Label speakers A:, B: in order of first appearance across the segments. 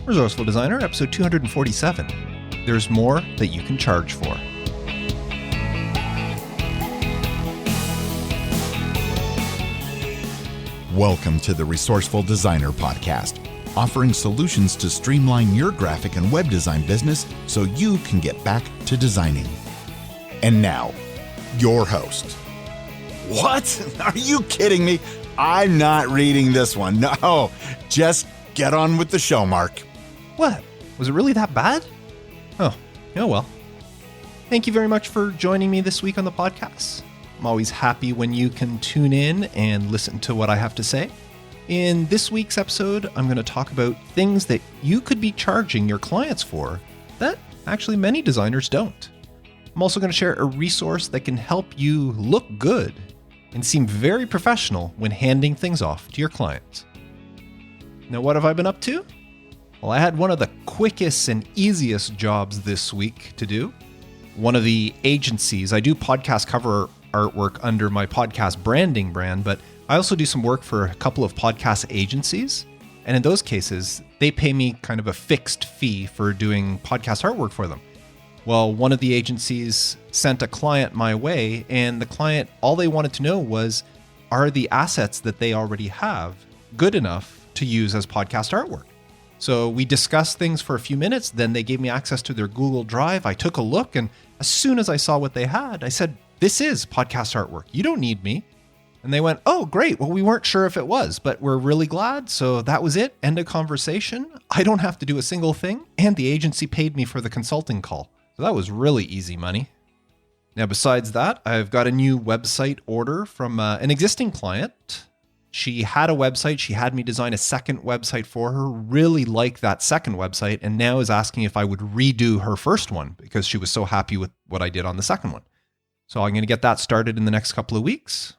A: Resourceful Designer, episode 247. There's more that you can charge for.
B: Welcome to the Resourceful Designer podcast, offering solutions to streamline your graphic and web design business so you can get back to designing. And now, your host. What? Are you kidding me? I'm not reading this one. No, just get on with the show, Mark.
A: What? Was it really that bad? Oh well. Thank you very much for joining me this week on the podcast. I'm always happy when you can tune in and listen to what I have to say. In this week's episode, I'm going to talk about things that you could be charging your clients for that actually many designers don't. I'm also going to share a resource that can help you look good and seem very professional when handing things off to your clients. Now, what have I been up to? Well, I had one of the quickest and easiest jobs this week to do. One of the agencies, I do podcast cover artwork under my podcast branding brand, but I also do some work for a couple of podcast agencies. And in those cases, they pay me kind of a fixed fee for doing podcast artwork for them. Well, one of the agencies sent a client my way, and the client, all they wanted to know was, are the assets that they already have good enough to use as podcast artwork? So we discussed things for a few minutes, then they gave me access to their Google Drive. I took a look, and as soon as I saw what they had, I said, this is podcast artwork. You don't need me. And they went, oh, great. Well, we weren't sure if it was, but we're really glad. So that was it. End of conversation. I don't have to do a single thing. And the agency paid me for the consulting call. So that was really easy money. Now, besides that, I've got a new website order from an existing client. She had a website. She had me design a second website for her, really liked that second website, and now is asking if I would redo her first one because she was so happy with what I did on the second one. So I'm going to get that started in the next couple of weeks.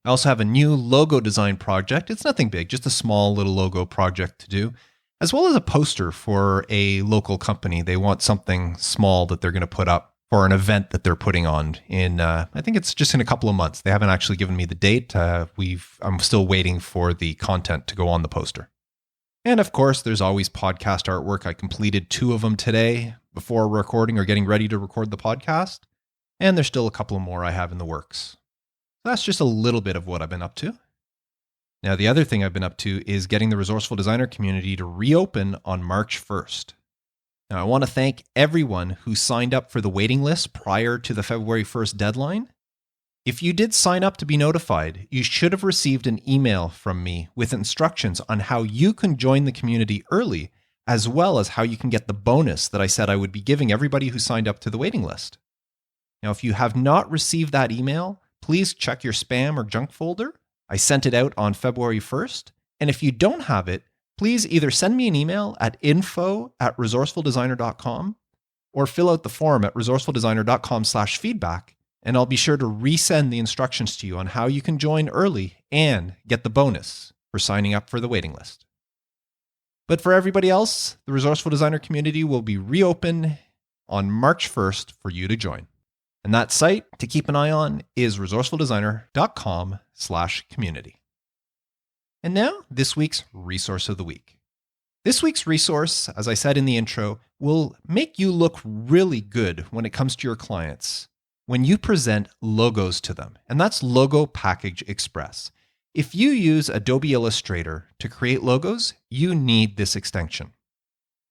A: I also have a new logo design project. It's nothing big, just a small little logo project to do, as well as a poster for a local company. They want something small that they're going to put up for an event that they're putting on in, I think it's just in a couple of months. They haven't actually given me the date. I'm still waiting for the content to go on the poster. And of course, there's always podcast artwork. I completed 2 of them today before recording or getting ready to record the podcast. And there's still a couple more I have in the works. That's just a little bit of what I've been up to. Now, the other thing I've been up to is getting the Resourceful Designer community to reopen on March 1st. Now, I want to thank everyone who signed up for the waiting list prior to the February 1st deadline. If you did sign up to be notified, you should have received an email from me with instructions on how you can join the community early, as well as how you can get the bonus that I said I would be giving everybody who signed up to the waiting list. Now, if you have not received that email, please check your spam or junk folder. I sent it out on February 1st. And if you don't have it, please either send me an email at info@resourcefuldesigner.com or fill out the form at resourcefuldesigner.com/feedback, and I'll be sure to resend the instructions to you on how you can join early and get the bonus for signing up for the waiting list. But for everybody else, the Resourceful Designer community will be reopened on March 1st for you to join. And that site to keep an eye on is resourcefuldesigner.com/community. And now, this week's resource of the week. This week's resource, as I said in the intro, will make you look really good when it comes to your clients when you present logos to them. And that's Logo Package Express. If you use Adobe Illustrator to create logos, you need this extension.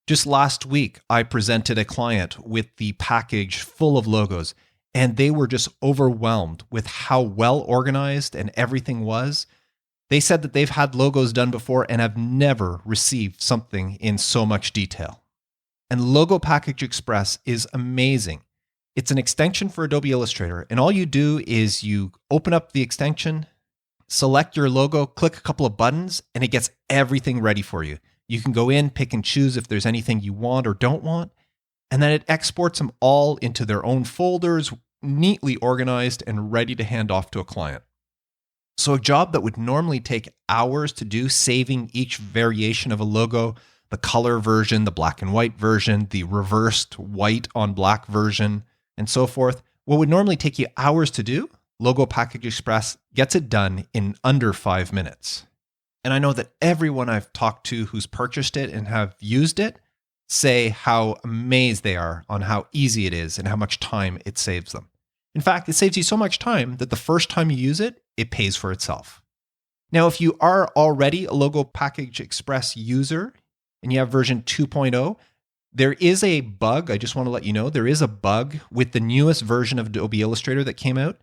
A: Just last week, I presented a client with the package full of logos, and they were just overwhelmed with how well organized and everything was. They said that they've had logos done before and have never received something in so much detail. And Logo Package Express is amazing. It's an extension for Adobe Illustrator, and all you do is you open up the extension, select your logo, click a couple of buttons, and it gets everything ready for you. You can go in, pick and choose if there's anything you want or don't want, and then it exports them all into their own folders, neatly organized and ready to hand off to a client. So a job that would normally take hours to do, saving each variation of a logo, the color version, the black and white version, the reversed white on black version, and so forth, what would normally take you hours to do, Logo Package Express gets it done in under 5 minutes. And I know that everyone I've talked to who's purchased it and have used it say how amazed they are on how easy it is and how much time it saves them. In fact, it saves you so much time that the first time you use it, it pays for itself. Now, if you are already a Logo Package Express user and you have version 2.0, there is a bug. I just want to let you know, there is a bug with the newest version of Adobe Illustrator that came out.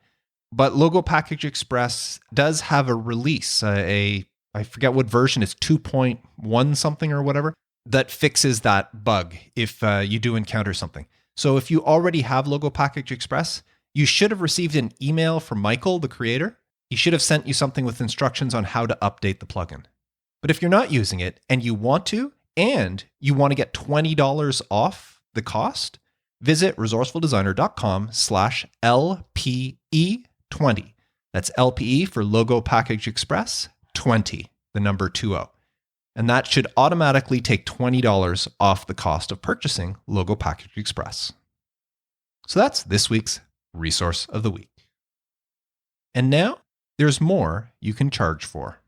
A: But Logo Package Express does have a release, I forget what version, it's 2.1 something or whatever, that fixes that bug if you do encounter something. So if you already have Logo Package Express, you should have received an email from Michael, the creator. He should have sent you something with instructions on how to update the plugin. But if you're not using it and you want to get $20 off the cost, visit resourcefuldesigner.com/LPE20. That's LPE for Logo Package Express 20, the number 20. And that should automatically take $20 off the cost of purchasing Logo Package Express. So that's this week's Resource of the Week. And now, there's more you can charge for.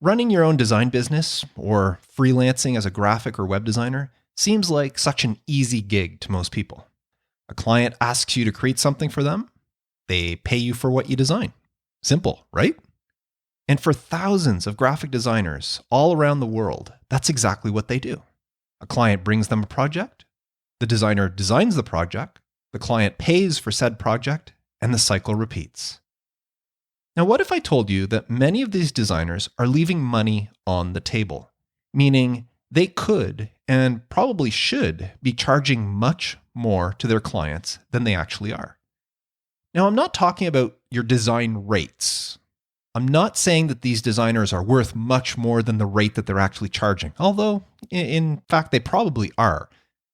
A: Running your own design business or freelancing as a graphic or web designer seems like such an easy gig to most people. A client asks you to create something for them. They pay you for what you design. Simple, right? And for thousands of graphic designers all around the world, that's exactly what they do. A client brings them a project, the designer designs the project, the client pays for said project, and the cycle repeats. Now, what if I told you that many of these designers are leaving money on the table, meaning they could and probably should be charging much more to their clients than they actually are? Now, I'm not talking about your design rates. I'm not saying that these designers are worth much more than the rate that they're actually charging, although in fact they probably are.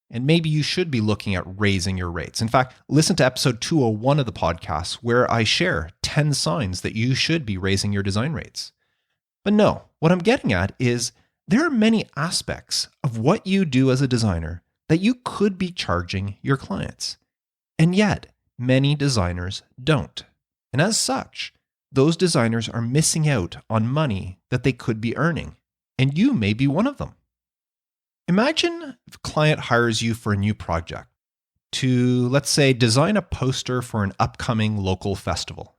A: And maybe you should be looking at raising your rates. In fact, listen to episode 201 of the podcast where I share 10 signs that you should be raising your design rates. But no, what I'm getting at is there are many aspects of what you do as a designer that you could be charging your clients. And yet, many designers don't. And as such, those designers are missing out on money that they could be earning. And you may be one of them. Imagine if a client hires you for a new project to, let's say, design a poster for an upcoming local festival.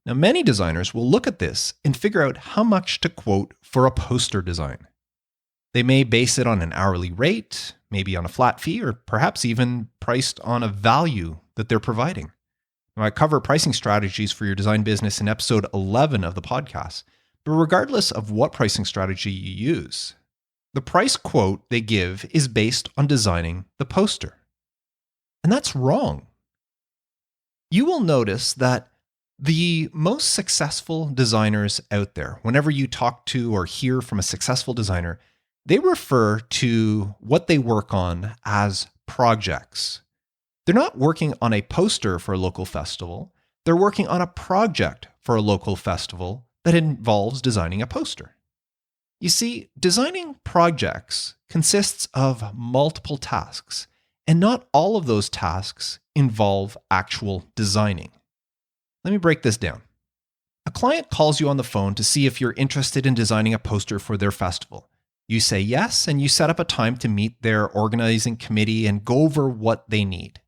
A: Now, many designers will look at this and figure out how much to quote for a poster design. They may base it on an hourly rate, maybe on a flat fee, or perhaps even priced on a value that they're providing. Now, I cover pricing strategies for your design business in episode 11 of the podcast, but regardless of what pricing strategy you use, the price quote they give is based on designing the poster. And that's wrong. You will notice that the most successful designers out there, whenever you talk to or hear from a successful designer, they refer to what they work on as projects. They're not working on a poster for a local festival. They're working on a project for a local festival that involves designing a poster. You see, designing projects consists of multiple tasks, and not all of those tasks involve actual designing. Let me break this down. A client calls you on the phone to see if you're interested in designing a poster for their festival. You say yes, and you set up a time to meet their organizing committee and go over what they need.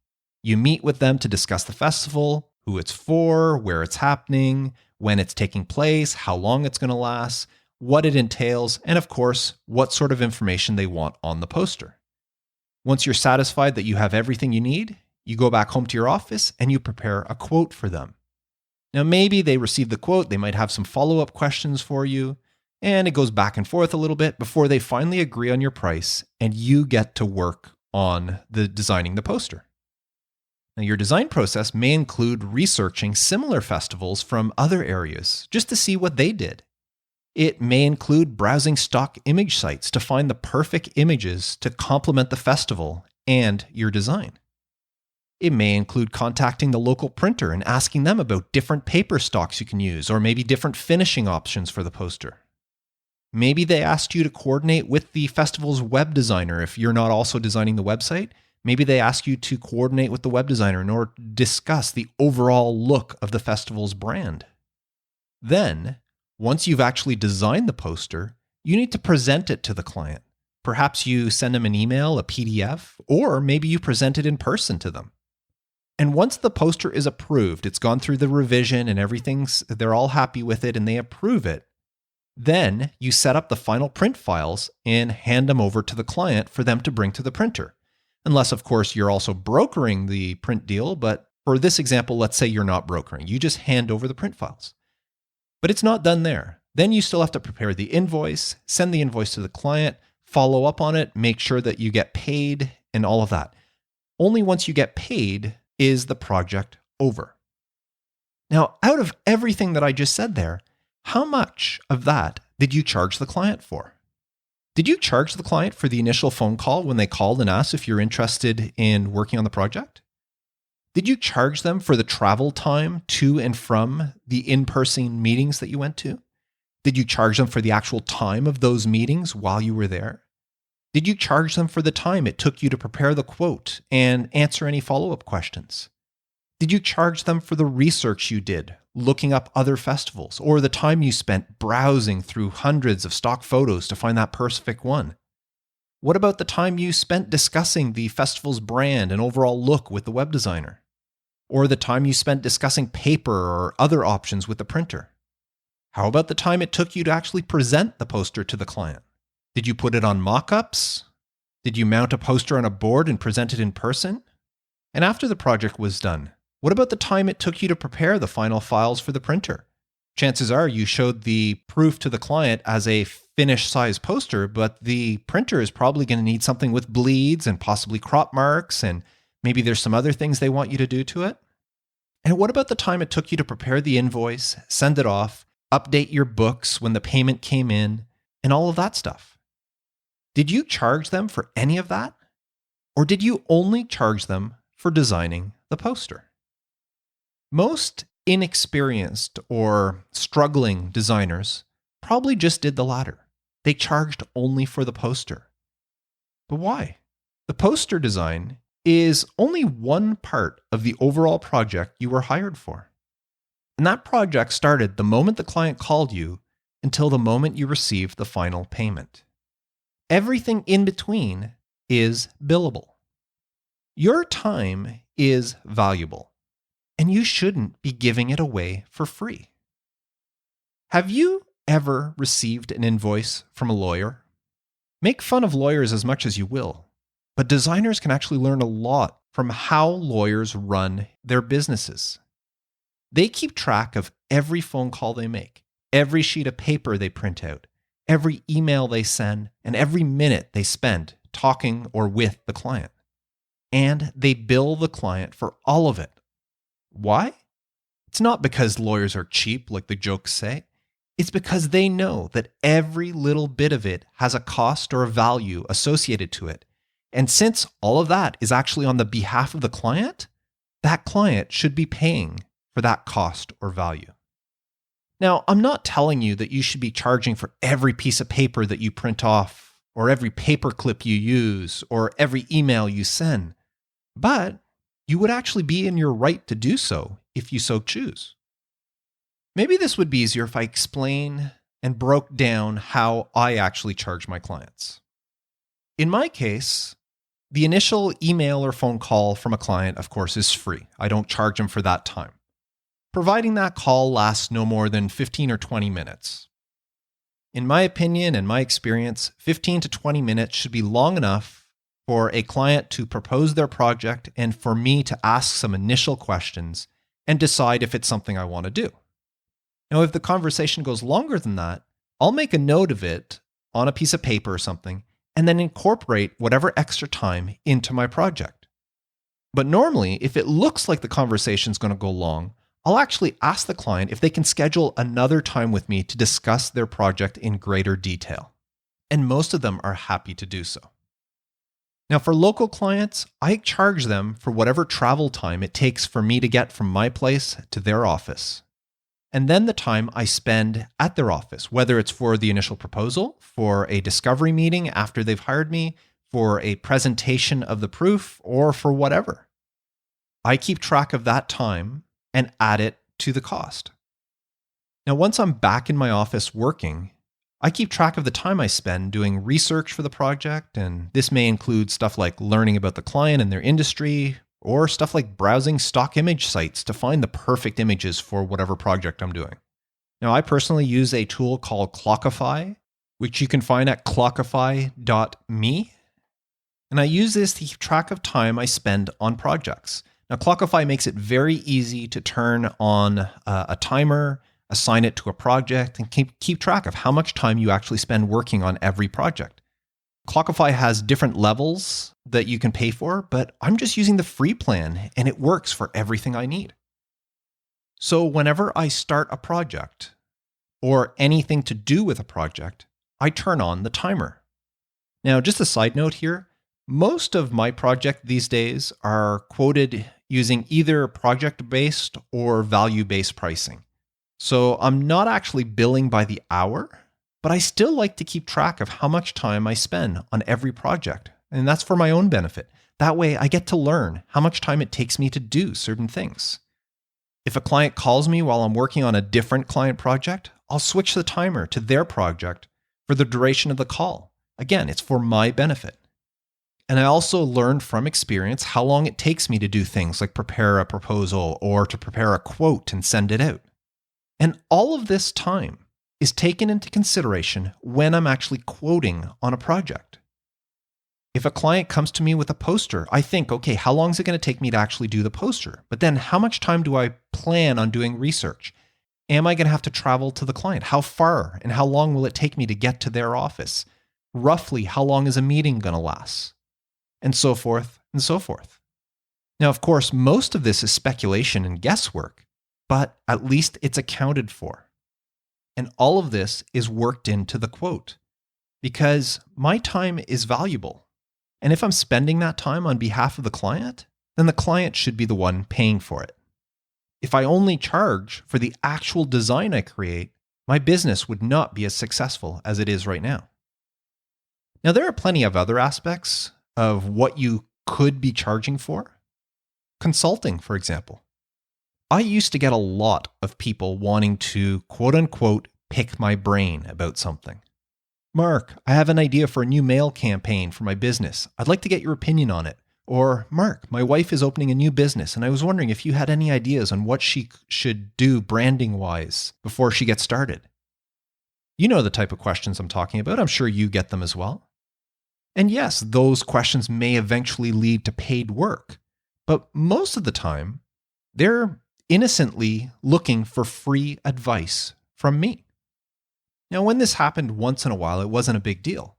A: You meet with them to discuss the festival, who it's for, where it's happening, when it's taking place, how long it's going to last, what it entails, and of course, what sort of information they want on the poster. Once you're satisfied that you have everything you need, you go back home to your office and you prepare a quote for them. Now, maybe they receive the quote, they might have some follow-up questions for you, and it goes back and forth a little bit before they finally agree on your price and you get to work on the designing the poster. Now, your design process may include researching similar festivals from other areas just to see what they did. It may include browsing stock image sites to find the perfect images to complement the festival and your design. It may include contacting the local printer and asking them about different paper stocks you can use, or maybe different finishing options for the poster. Maybe they asked you to coordinate with the festival's web designer if you're not also designing the website. Maybe they ask you to coordinate with the web designer in order to discuss the overall look of the festival's brand. Then, Once you've actually designed the poster, you need to present it to the client. Perhaps you send them an email, a PDF, or maybe you present it in person to them. And once the poster is approved, it's gone through the revision and they're all happy with it and they approve it, then you set up the final print files and hand them over to the client for them to bring to the printer. Unless, of course, you're also brokering the print deal, but for this example, let's say you're not brokering. You just hand over the print files. But it's not done there. Then you still have to prepare the invoice, send the invoice to the client, follow up on it, make sure that you get paid, and all of that. Only once you get paid is the project over. Now, out of everything that I just said there, how much of that did you charge the client for? Did you charge the client for the initial phone call when they called and asked if you're interested in working on the project? Did you charge them for the travel time to and from the in-person meetings that you went to? Did you charge them for the actual time of those meetings while you were there? Did you charge them for the time it took you to prepare the quote and answer any follow-up questions? Did you charge them for the research you did, looking up other festivals, or the time you spent browsing through hundreds of stock photos to find that perfect one? What about the time you spent discussing the festival's brand and overall look with the web designer? Or the time you spent discussing paper or other options with the printer? How about the time it took you to actually present the poster to the client? Did you put it on mock-ups? Did you mount a poster on a board and present it in person? And after the project was done, what about the time it took you to prepare the final files for the printer? Chances are you showed the proof to the client as a finished size poster, but the printer is probably going to need something with bleeds and possibly crop marks, and maybe there's some other things they want you to do to it. And what about the time it took you to prepare the invoice, send it off, update your books when the payment came in, and all of that stuff? Did you charge them for any of that? Or did you only charge them for designing the poster? Most inexperienced or struggling designers probably just did the latter. They charged only for the poster. But why? The poster design is only one part of the overall project you were hired for. And that project started the moment the client called you until the moment you received the final payment. Everything in between is billable. Your time is valuable, and you shouldn't be giving it away for free. Have you ever received an invoice from a lawyer? Make fun of lawyers as much as you will, but designers can actually learn a lot from how lawyers run their businesses. They keep track of every phone call they make, every sheet of paper they print out, every email they send, and every minute they spend talking or with the client. And they bill the client for all of it. Why? It's not because lawyers are cheap, like the jokes say. It's because they know that every little bit of it has a cost or a value associated to it. And since all of that is actually on the behalf of the client, that client should be paying for that cost or value. Now, I'm not telling you that you should be charging for every piece of paper that you print off, or every paper clip you use, or every email you send, but you would actually be in your right to do so if you so choose. Maybe this would be easier if I explain and broke down how I actually charge my clients. In my case, the initial email or phone call from a client, of course, is free. I don't charge them for that time, providing that call lasts no more than 15 or 20 minutes. In my opinion and my experience, 15 to 20 minutes should be long enough for a client to propose their project and for me to ask some initial questions and decide if it's something I want to do. Now, if the conversation goes longer than that, I'll make a note of it on a piece of paper or something and then incorporate whatever extra time into my project. But normally, if it looks like the conversation is going to go long, I'll actually ask the client if they can schedule another time with me to discuss their project in greater detail. And most of them are happy to do so. Now, for local clients, I charge them for whatever travel time it takes for me to get from my place to their office. And then the time I spend at their office, whether it's for the initial proposal, for a discovery meeting after they've hired me, for a presentation of the proof, or for whatever. I keep track of that time and add it to the cost. Now, once I'm back in my office working, I keep track of the time I spend doing research for the project, and this may include stuff like learning about the client and their industry, or stuff like browsing stock image sites to find the perfect images for whatever project I'm doing. Now, I personally use a tool called Clockify, which you can find at clockify.me. And I use this to keep track of time I spend on projects. Now, Clockify makes it very easy to turn on a timer, assign it to a project, and keep track of how much time you actually spend working on every project. Clockify has different levels that you can pay for, but I'm just using the free plan, and it works for everything I need. So whenever I start a project or anything to do with a project, I turn on the timer. Now, just a side note here, most of my projects these days are quoted using either project-based or value-based pricing. So I'm not actually billing by the hour, but I still like to keep track of how much time I spend on every project. And that's for my own benefit. That way I get to learn how much time it takes me to do certain things. If a client calls me while I'm working on a different client project, I'll switch the timer to their project for the duration of the call. Again, it's for my benefit. And I also learned from experience how long it takes me to do things like prepare a proposal or to prepare a quote and send it out. And all of this time is taken into consideration when I'm actually quoting on a project. If a client comes to me with a poster, I think, okay, how long is it going to take me to actually do the poster? But then how much time do I plan on doing research? Am I going to have to travel to the client? How far and how long will it take me to get to their office? Roughly, how long is a meeting going to last? And so forth and so forth. Now, of course, most of this is speculation and guesswork, but at least it's accounted for. And all of this is worked into the quote because my time is valuable. And if I'm spending that time on behalf of the client, then the client should be the one paying for it. If I only charge for the actual design I create, my business would not be as successful as it is right now. Now, there are plenty of other aspects of what you could be charging for. Consulting, for example. I used to get a lot of people wanting to, quote unquote, pick my brain about something. Mark, I have an idea for a new mail campaign for my business. I'd like to get your opinion on it. Or, Mark, my wife is opening a new business and I was wondering if you had any ideas on what she should do branding-wise before she gets started. You know the type of questions I'm talking about. I'm sure you get them as well. And yes, those questions may eventually lead to paid work, but most of the time, they're innocently looking for free advice from me. Now, when this happened once in a while, it wasn't a big deal.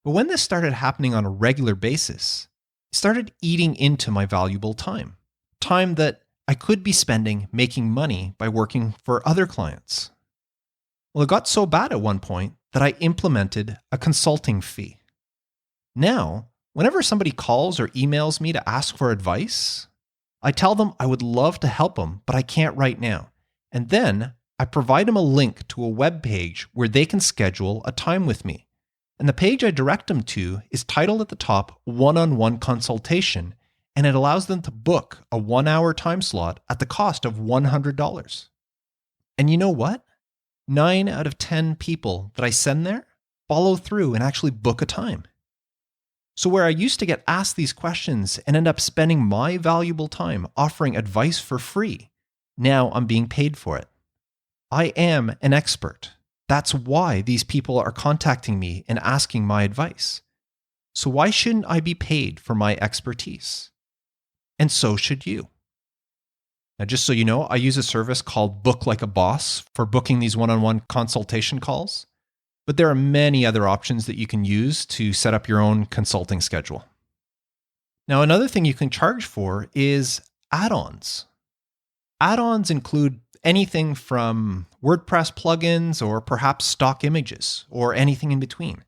A: But when this started happening on a regular basis, it started eating into my valuable time. Time that I could be spending making money by working for other clients. Well, it got so bad at one point that I implemented a consulting fee. Now, whenever somebody calls or emails me to ask for advice, I tell them I would love to help them, but I can't right now. And then I provide them a link to a web page where they can schedule a time with me. And the page I direct them to is titled at the top, One-on-One Consultation, and it allows them to book a 1-hour time slot at the cost of $100. And you know what? 9 out of 10 people that I send there follow through and actually book a time. So where I used to get asked these questions and end up spending my valuable time offering advice for free, now I'm being paid for it. I am an expert. That's why these people are contacting me and asking my advice. So why shouldn't I be paid for my expertise? And so should you. Now, just so you know, I use a service called Book Like a Boss for booking these one-on-one consultation calls. But there are many other options that you can use to set up your own consulting schedule. Now, another thing you can charge for is add-ons. Add-ons include anything from WordPress plugins or perhaps stock images or anything in between.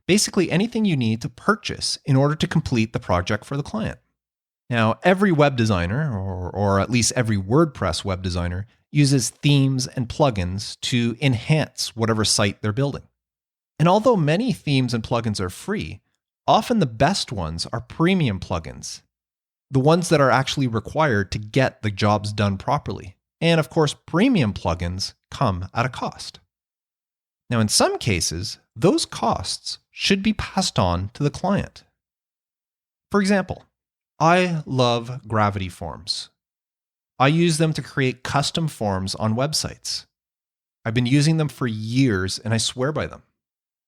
A: Basically, anything you need to purchase in order to complete the project for the client. Now, every web designer, or at least every WordPress web designer, uses themes and plugins to enhance whatever site they're building. And although many themes and plugins are free, often the best ones are premium plugins, the ones that are actually required to get the jobs done properly. And of course, premium plugins come at a cost. Now, in some cases, those costs should be passed on to the client. For example, I love Gravity Forms. I use them to create custom forms on websites. I've been using them for years and I swear by them.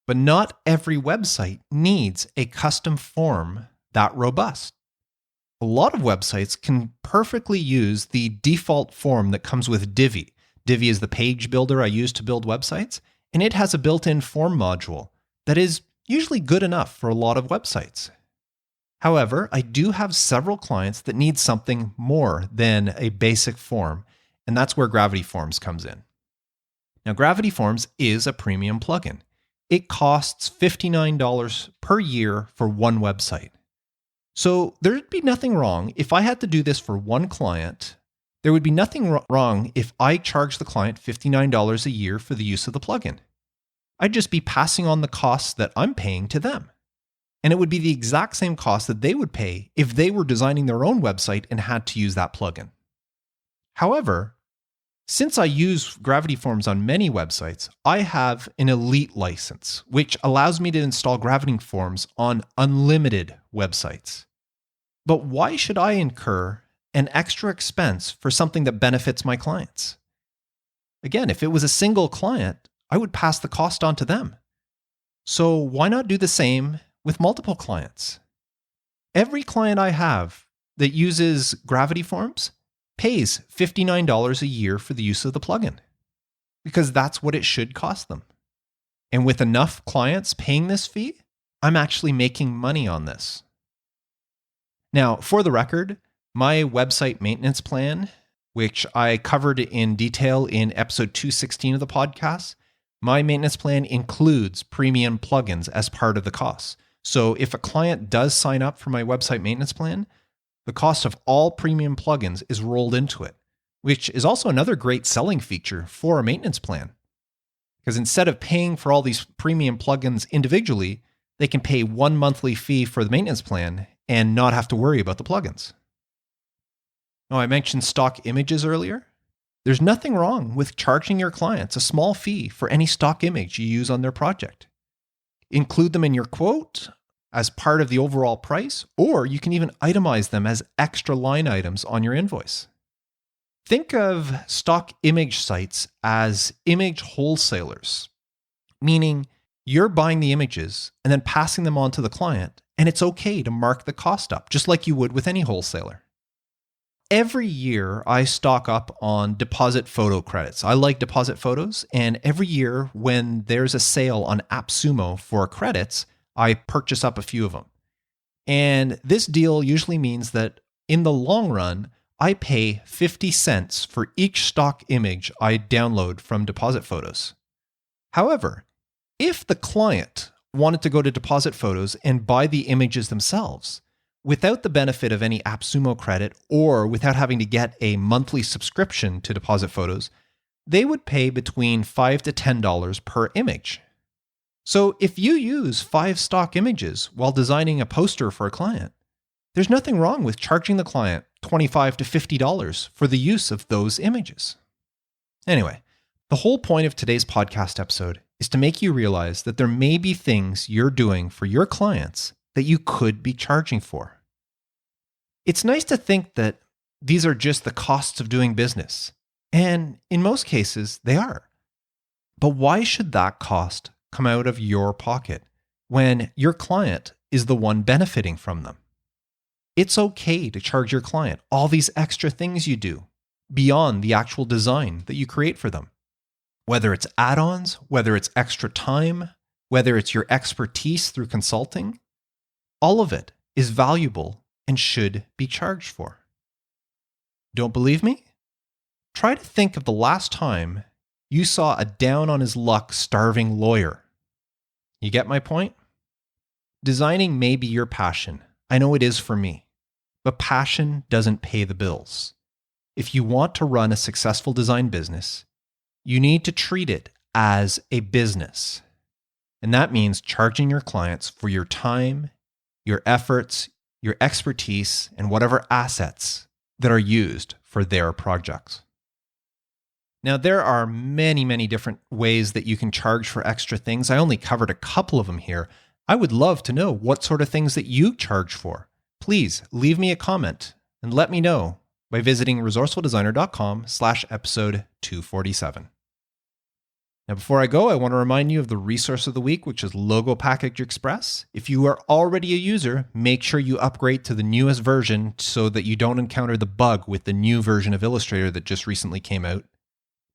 A: But not every website needs a custom form that robust. A lot of websites can perfectly use the default form that comes with Divi. Divi is the page builder I use to build websites, and it has a built-in form module that is usually good enough for a lot of websites. However, I do have several clients that need something more than a basic form, and that's where Gravity Forms comes in. Now, Gravity Forms is a premium plugin. It costs $59 per year for one website. So there'd be nothing wrong if I had to do this for one client. There would be nothing wrong if I charged the client $59 a year for the use of the plugin. I'd just be passing on the costs that I'm paying to them. And it would be the exact same cost that they would pay if they were designing their own website and had to use that plugin. However, since I use Gravity Forms on many websites, I have an elite license, which allows me to install Gravity Forms on unlimited websites. But why should I incur an extra expense for something that benefits my clients? Again, if it was a single client, I would pass the cost on to them. So why not do the same with multiple clients? Every client I have that uses Gravity Forms pays $59 a year for the use of the plugin, because that's what it should cost them. And with enough clients paying this fee, I'm actually making money on this. Now, for the record, my website maintenance plan, which I covered in detail in episode 216 of the podcast, my maintenance plan includes premium plugins as part of the cost. So if a client does sign up for my website maintenance plan, the cost of all premium plugins is rolled into it, which is also another great selling feature for a maintenance plan. Because instead of paying for all these premium plugins individually, they can pay one monthly fee for the maintenance plan and not have to worry about the plugins. Now, I mentioned stock images earlier. There's nothing wrong with charging your clients a small fee for any stock image you use on their project. Include them in your quote as part of the overall price, or you can even itemize them as extra line items on your invoice. Think of stock image sites as image wholesalers, meaning you're buying the images and then passing them on to the client, and it's okay to mark the cost up, just like you would with any wholesaler. Every year, I stock up on deposit photo credits. I like deposit photos, and every year when there's a sale on AppSumo for credits, I purchase up a few of them. And this deal usually means that in the long run, I pay 50 cents for each stock image I download from deposit photos. However, if the client wanted to go to deposit photos and buy the images themselves, without the benefit of any AppSumo credit or without having to get a monthly subscription to deposit photos, they would pay between $5 to $10 per image. So if you use 5 stock images while designing a poster for a client, there's nothing wrong with charging the client $25 to $50 for the use of those images. Anyway, the whole point of today's podcast episode is to make you realize that there may be things you're doing for your clients that you could be charging for. It's nice to think that these are just the costs of doing business, and in most cases, they are. But why should that cost come out of your pocket when your client is the one benefiting from them? It's okay to charge your client all these extra things you do beyond the actual design that you create for them. Whether it's add-ons, whether it's extra time, whether it's your expertise through consulting, all of it is valuable and should be charged for. Don't believe me? Try to think of the last time you saw a down-on-his-luck starving lawyer. You get my point? Designing may be your passion. I know it is for me. But passion doesn't pay the bills. If you want to run a successful design business, you need to treat it as a business. And that means charging your clients for your time, your efforts, your expertise, and whatever assets that are used for their projects. Now, there are many, many different ways that you can charge for extra things. I only covered a couple of them here. I would love to know what sort of things that you charge for. Please leave me a comment and let me know by visiting resourcefuldesigner.com/episode 247. Now, before I go, I want to remind you of the resource of the week, which is Logo Package Express. If you are already a user, make sure you upgrade to the newest version so that you don't encounter the bug with the new version of Illustrator that just recently came out.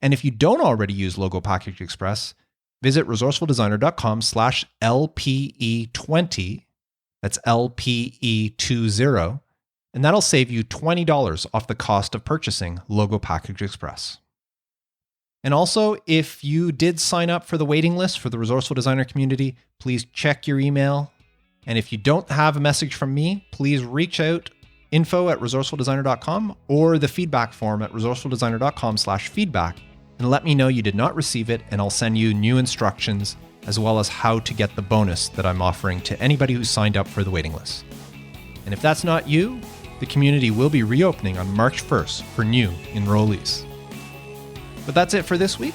A: And if you don't already use Logo Package Express, visit resourcefuldesigner.com/LPE20. That's LPE20. And that'll save you $20 off the cost of purchasing Logo Package Express. And also, if you did sign up for the waiting list for the Resourceful Designer community, please check your email. And if you don't have a message from me, please reach out info@resourcefuldesigner.com or the feedback form at resourcefuldesigner.com/feedback and let me know you did not receive it, and I'll send you new instructions as well as how to get the bonus that I'm offering to anybody who signed up for the waiting list. And if that's not you, the community will be reopening on March 1st for new enrollees. But that's it for this week.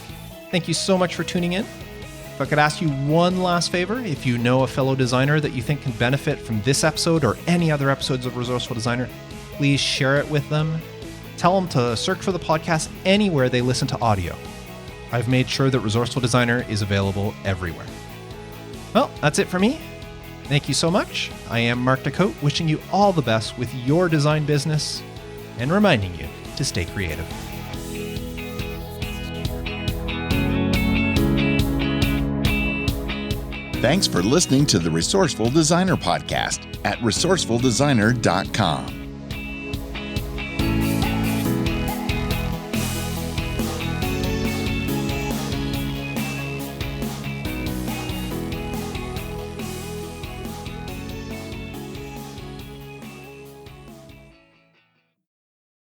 A: Thank you so much for tuning in. If I could ask you one last favor, if you know a fellow designer that you think can benefit from this episode or any other episodes of Resourceful Designer, please share it with them. Tell them to search for the podcast anywhere they listen to audio. I've made sure that Resourceful Designer is available everywhere. Well, that's it for me. Thank you so much. I am Mark Decote, wishing you all the best with your design business and reminding you to stay creative.
B: Thanks for listening to the Resourceful Designer Podcast at resourcefuldesigner.com.